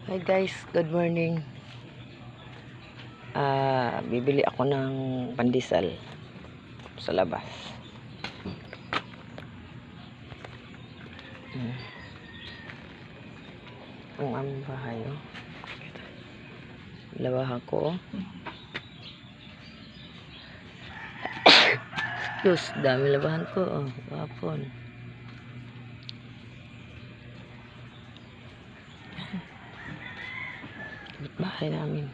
Hi guys, good morning. Bibili ako ng pandesal sa labas. Ang aming bahay, oh. Labahan ko, oh. Excuse, dami labahan ko, oh. Wapon. Bahay namin.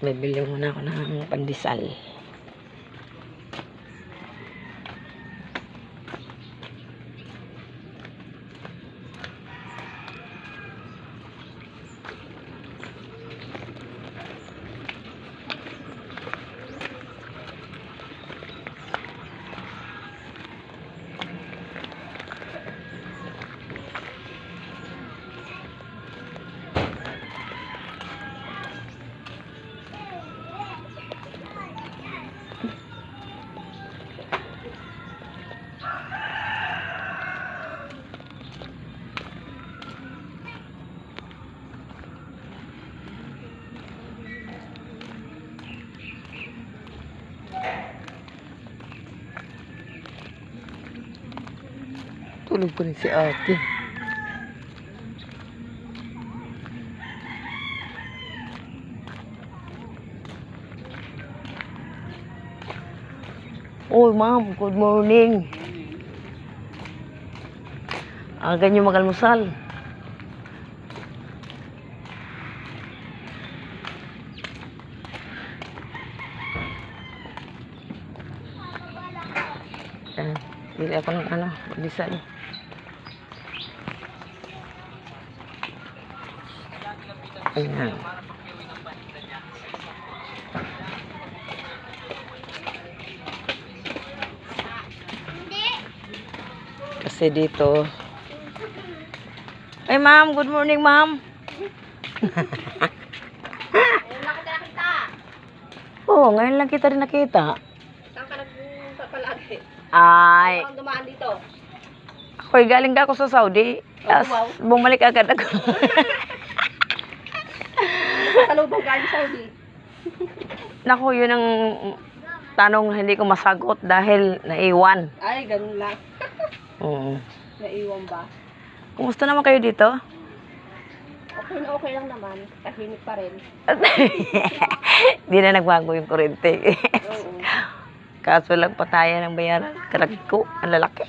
Bibili muna ako ng pandesal. Tulog pa rin si ate. Oh, ma'am, good morning. Ganyan mag-almusal. Bili ako ng pandesal. Ayan. Kasi dito. Ay, ma'am, good morning, ma'am. Oo, ngayon lang kita rin nakita. Saan ka nagpapalagi? Ay, Saan dumaan dito? ako'y galing ka ako sa Saudi. Wow. Bumalik agad ako. Salubong ka sa Saudi. Naku, yun ang tanong na hindi ko masagot dahil naiwan. Ay, ganun lang. Naiwan ba? Kumusta naman kayo dito? Okay lang naman. Tahimik pa rin. Di na nagbago yung kurente. Oo. Kaso lang patayan ng bayaran. Karag ko, ang lalaki.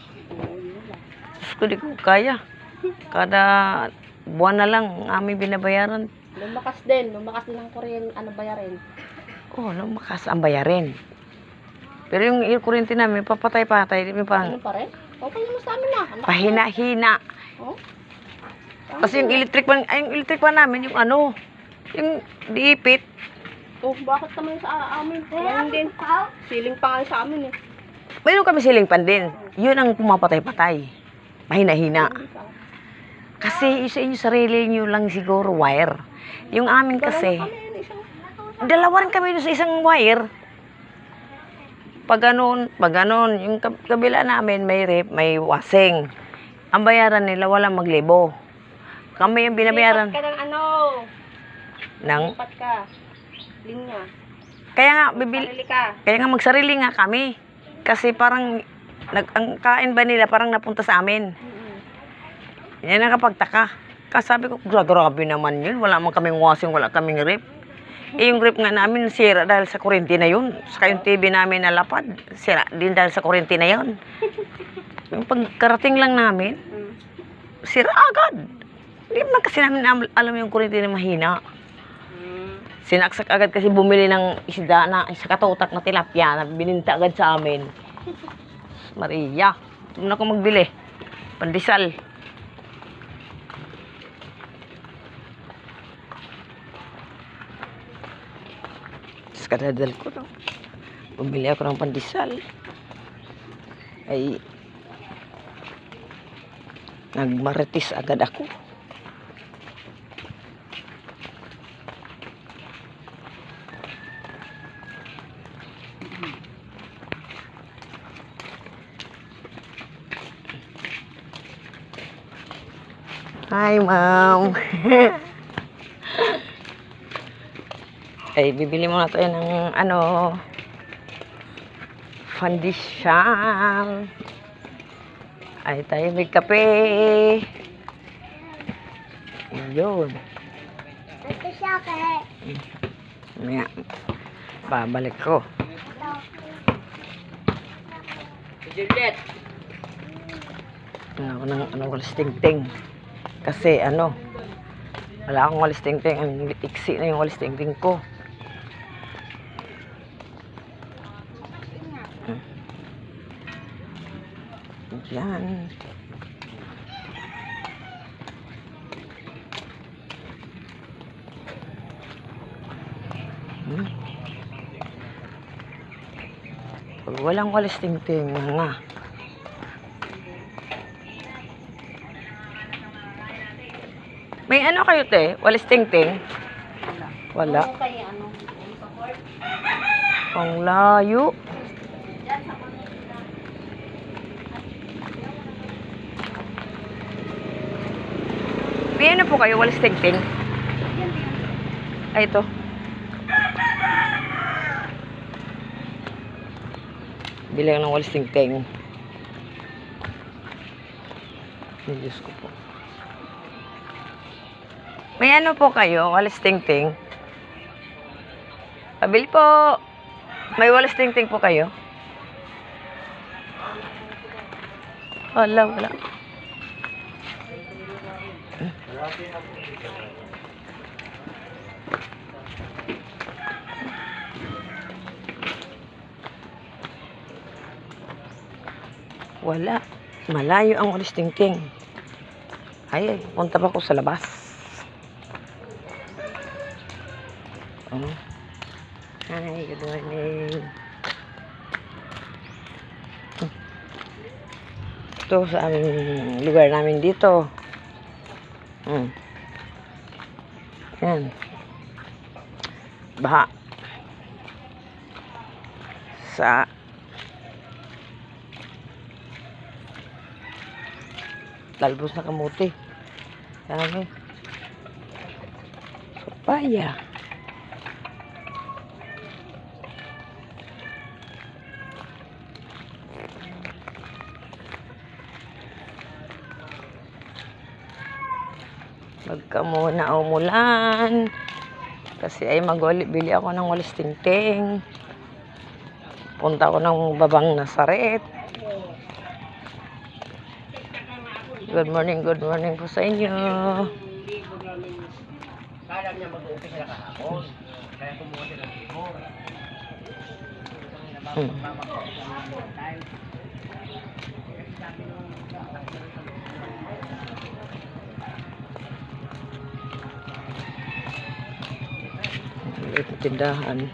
Diyos ko, di ko kaya. Kada buwan na lang ang aming binabayaran. Lumakas din ang kuryente, bayarin. Oh, lumakas ang bayarin. Pero yung kurente namin, papatay-patay. Parang Ano pa rin? Okay naman sa amin na. pahina-hina. Oh? Kasi yung electric pan namin, yung diipit. Oh, bakit naman sa amin? Ganun din. Siling pa nga sa amin eh. Mayroon kami siling pan din. Yun ang pumapatay-patay. Mahina-hina. Kasi isa inyo sarili nyo lang siguro wire. Yung amin kasi, dalawa rin kami sa isang wire. Pag ganun, yung kabila namin may rep, may wasing. Ang bayaran nila walang maglibo. Kami yung binabayaran. Lipat ka ng Lipat ka. Linya. Kaya nga, Sarili ka. kaya nga magsarili nga kami. Kasi parang, ang kain ba nila parang napunta sa amin. Yan ang kapagtaka. Kasabi ko, grabe naman yun. Wala man kaming washing, wala kaming rep. Yung rep nga namin, sira dahil sa kurente na yun. Saka yung TV namin nalapad, sira din dahil sa kurente na yun. Yung pagkarating lang namin, sira agad. Hindi man kasi namin alam yung kurente na mahina. Sinaksak agad kasi bumili ng isda na sa katutak na tilapia na bininta agad sa amin. Maria, ito na ako magbili. Pandesal. Kadadal ko, no? Bumili ako ng pandesal. Ay, nagmaritis agad ako. Hi, ma'am. Ay, bibili muna tayo ng pandesal. Ay, tayo may kape. Yun. Ito siya kaya. Maya, babalik ko. Juliet. Walis tingting. Kasi wala akong walis tingting. Ang iksi na yung walis tingting ko. Yan. Pag walang walis tingting, nga. May kayo, te? Walis tingting? Wala. Ang layo. May po kayo? Walis tingting? Ay, ito. Bilang ng walis tingting. Diyos ko po. May po kayo? Walis tingting? Pabili po. May walis tingting po kayo? Wala. Wala. Malayo ang walis tingting. Ay, punta pa ako sa labas. Hi, good morning. Ito sa aming lugar namin dito. Yan. Baha. Sa talbos na kamuti. Dami. Papaya. Pagka muna umulan. Kasi ay bili ako ng walis tingting. Punta ako ng Babang Nazaret. Good morning po sa inyo. Kala niya mag-uumpisa sila kahapon. Kaya kumuha sila ng libor. Ito tindahan.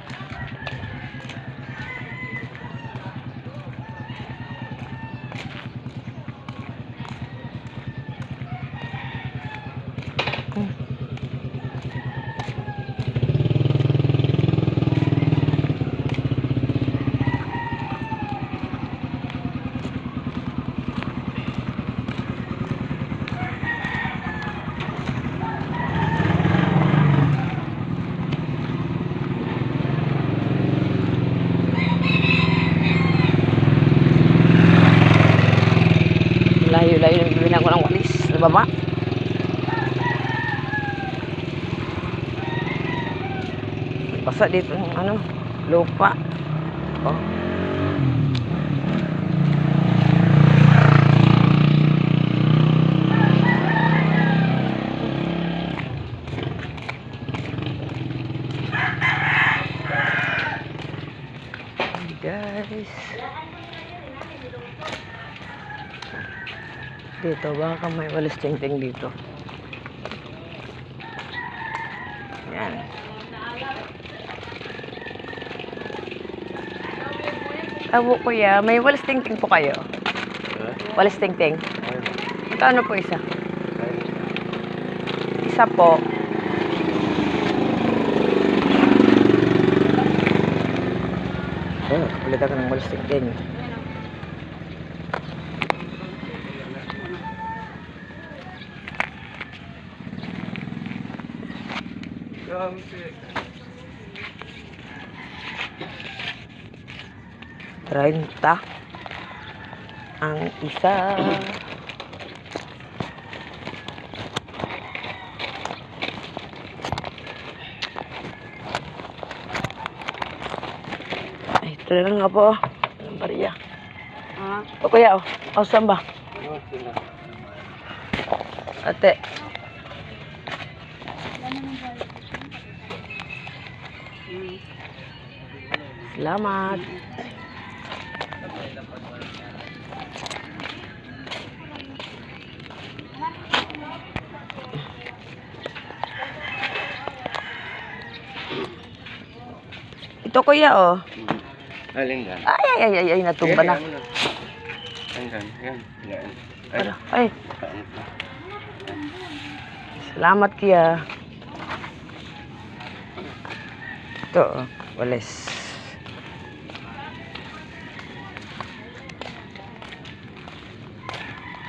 Layo-layo ng bibili ko ng walis sa baba. Basa dito ng lupa. Oh. Guys. Dito, baka may walis tingting dito. Yan. Abo kuya, may walis tingting po kayo? Walis tingting? Magkano po isa? Isa po. Kapalitan ka ng walis tingting. 30 ang isa. Ay, ito lang nga po. Ang bariya. O kuya, o saan ba? Ate. Salamat. Ito kuya, oh. Alin yan? Ay, natumba na. Yan. Yan. Ay, salamat kuya. Ito, oh, walis.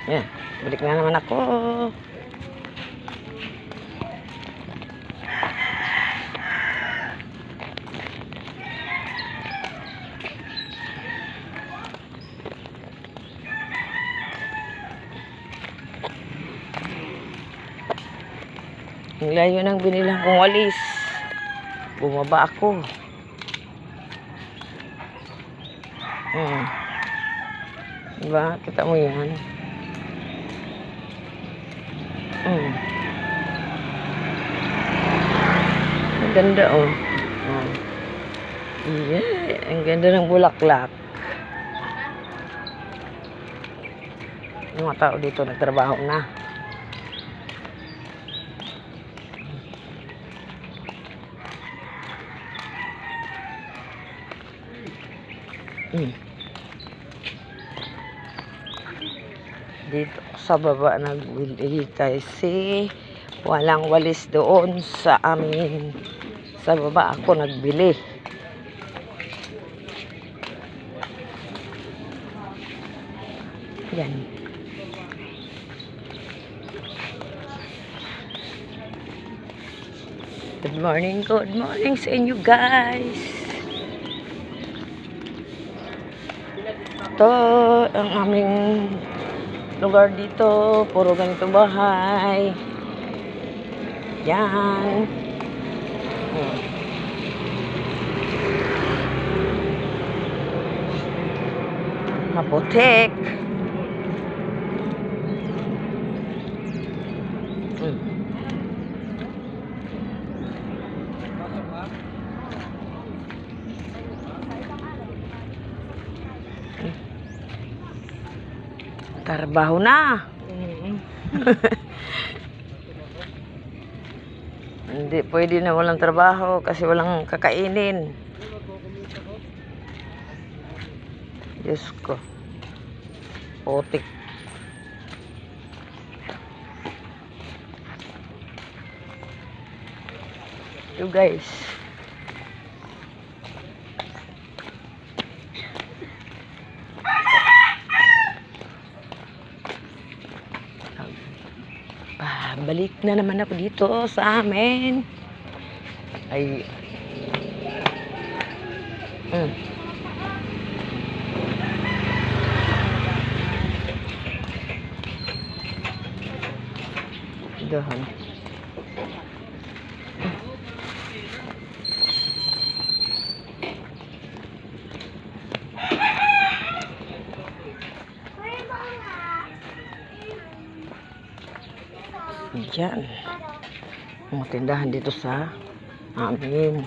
Yan, balik na naman ako. Ang layo ng binilang kong walis. Bumaba ako. Diba? Kita mo yan. Ang ganda, oh. Yeah, ang ganda ng bulaklak. Yung mga tao dito nagtrabaho na. Dito sa baba nagbili kasi walang walis doon sa amin. Sa baba ako nagbili. Yan. Good morning sa inyo guys. Ito ang aming lugar dito, puro ganito bahay. Yan. Maputik. Trabaho na. Hindi pwede na walang trabaho kasi walang kakainin. Diyos ko. Putik. You guys. Balik na naman ako dito sa amin. Ay. Dahan. Diyan. Mga tindahan dito sa amin.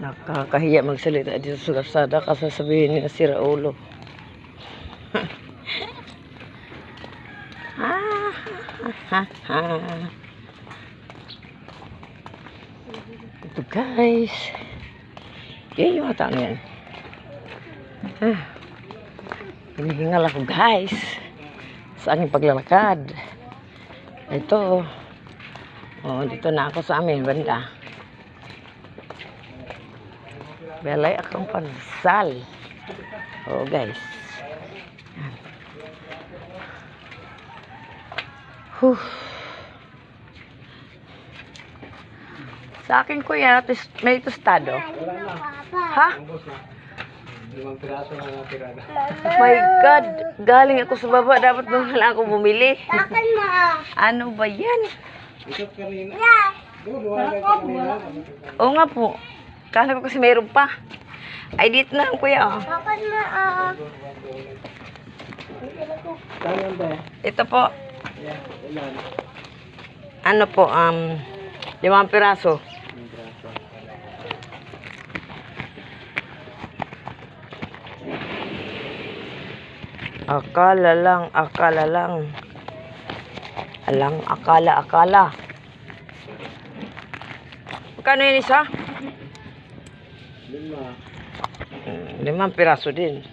Nakakahiya magsalita dito sa kalsada kasi sabihin nila sira ulo. Ito guys. Yan yung atang yan. Hinihingal ako guys sa aking paglalakad. Ito. Oh, dito na ako sa amin banda. Belay akong pagsal. Oh guys. Huh. Sa akin, kuya, may tostado. Wala na. Ha? Ubos na. 5 piraso na natira na. My God! Galing ako sa baba. Dapat ba wala ako bumili? Ano ba yan? Ikot kanina. Doon, wala ka kanina. Oo nga po. Kala ko kasi mayroon pa. Ay, dito na lang, kuya. Oh. Kaya ba? Ito po. Yeah, ilan? Ano po, 5 piraso. Akala lang, akala lang. Alang, akala, akala. Magkano yun isa? 5. 5 piraso din.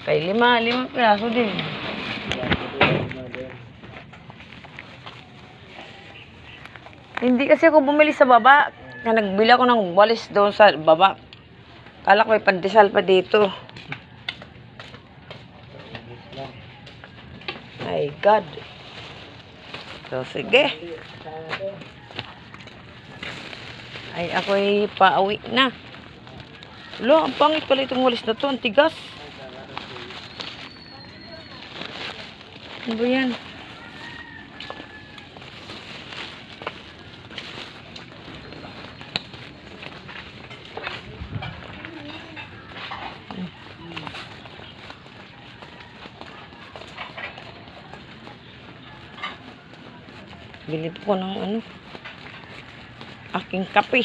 Kay 5 piraso din. Hindi kasi ako bumili sa baba. Nagbili ako ng walis doon sa baba. Kala ko may pandesal pa dito. My God. So, sige. Ay, ako'y pauwi na. Lo, ang pangit pala itong walis na to. Ang tigas. Ano ba yan? Bili ko ng ano, aking kape.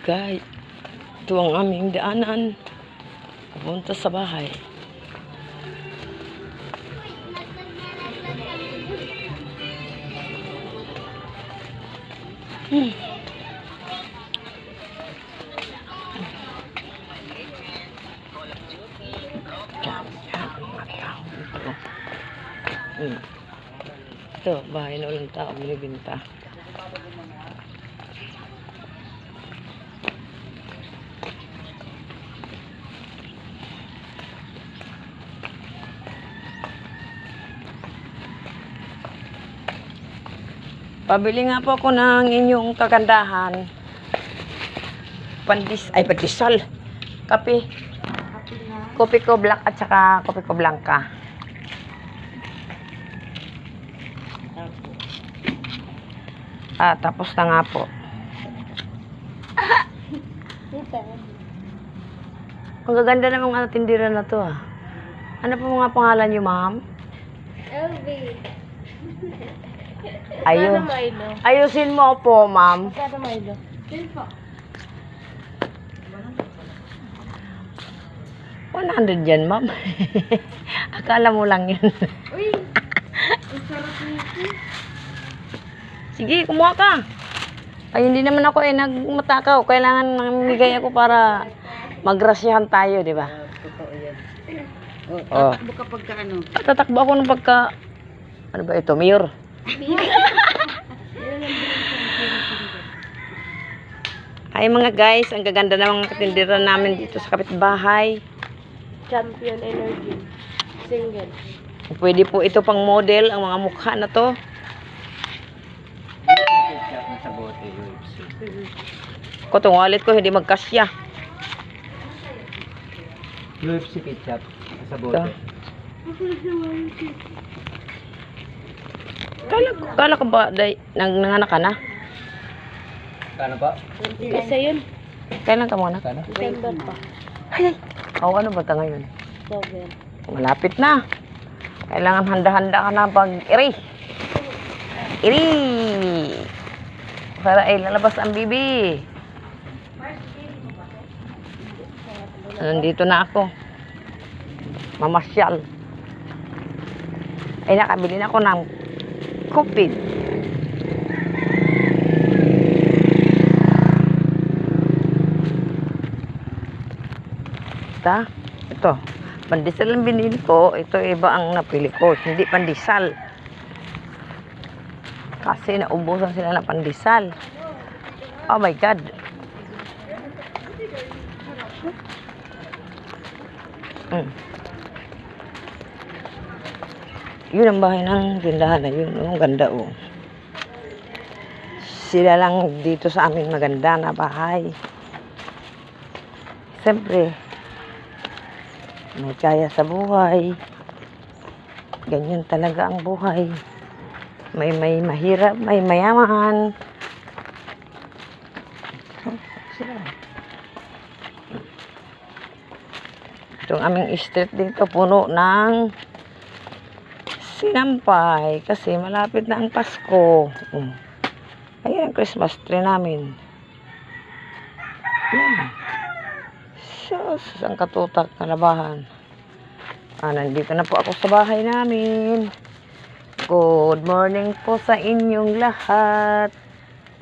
Guys, ito ang aming daanan papunta sa bahay. Ito, bahay na ulang tao binibinta. Pabili nga po ako ng inyong kagandahan. Pandesal. Kape. Kopi ko black at saka kopi ko blanca. Tapos na nga po. Ang gaganda ng mga tindira na to ah. Ano po mga pangalan niyo, ma'am? LV. Ayun. Milo? Ayusin mo po, ma'am. Magkano Milo? 100 yan, ma'am. Akala mo lang yun. Uy! Ang sarap nito. Sige, kumuha ka. Ay, hindi naman ako nagmatakaw. Kailangan mamimigay ako para magrasyahan tayo, di ba? Totoo yan. Oh. Tatakbo kapag ka ano. Tatakbo ako ng pagka... Ano ba ito? Mayor? Ay mga guys, ang gaganda ng mga katindera namin dito sa kapitbahay. Champion Energy. Single. Pwede po ito pang model, ang mga mukha na to. Ketchup na sa bote, UFC. Ko itong wallet ko, hindi magkasya. UFC ketchup sa bote. Kala ko ba, nanganak ka na? Kano ba? Isa yun. Kailan ka mga anak? Kano? December pa. Ay, ano ba ito ngayon? Sober. Malapit na. Kailangan handa-handa ka na pag iri. Iri! Para ay lalabas ang bibi. Nandito na ako. Mamasyal. Ay, nakabili na ako ng kupit. Ito. Pandesal ang binili ko. Ito iba ang napili ko. Hindi pandesal. kasi naubusan sila ng pandesal. Oh my God. Yun ang bahay ng tindahan na yun. Oh, ang ganda oh. Sila lang dito sa amin maganda na bahay. Siyempre, may kaya sa buhay. Ganyan talaga ang buhay. May mahirap, may mayaman. Itong aming street dito puno ng sinampay kasi malapit na ang Pasko. Ayan ang Christmas tree namin. Yan. Sus, ang katutak na labahan. Nandito na po ako sa bahay namin. Good morning po sa inyong lahat.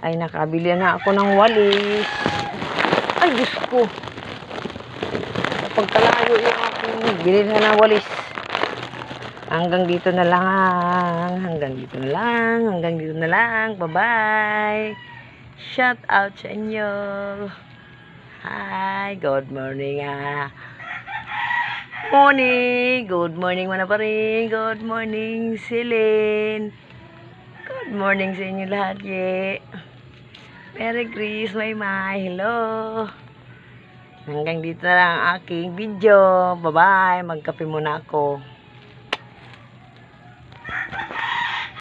Ay, nakabili na ako ng walis. Ay, Diyos ko. Kapag kalayo yung aking bili na ng walis. Hanggang dito na lang. Hanggang dito na lang. Hanggang dito na lang. Bye-bye. Shout out sa inyo. Hi. Good morning morning. Good morning mga paring. Good morning Celine. Good morning sa inyo lahat. Merry Christmas, my hello. Hanggang dito na lang ang aking video. Bye-bye. Magkape muna ako.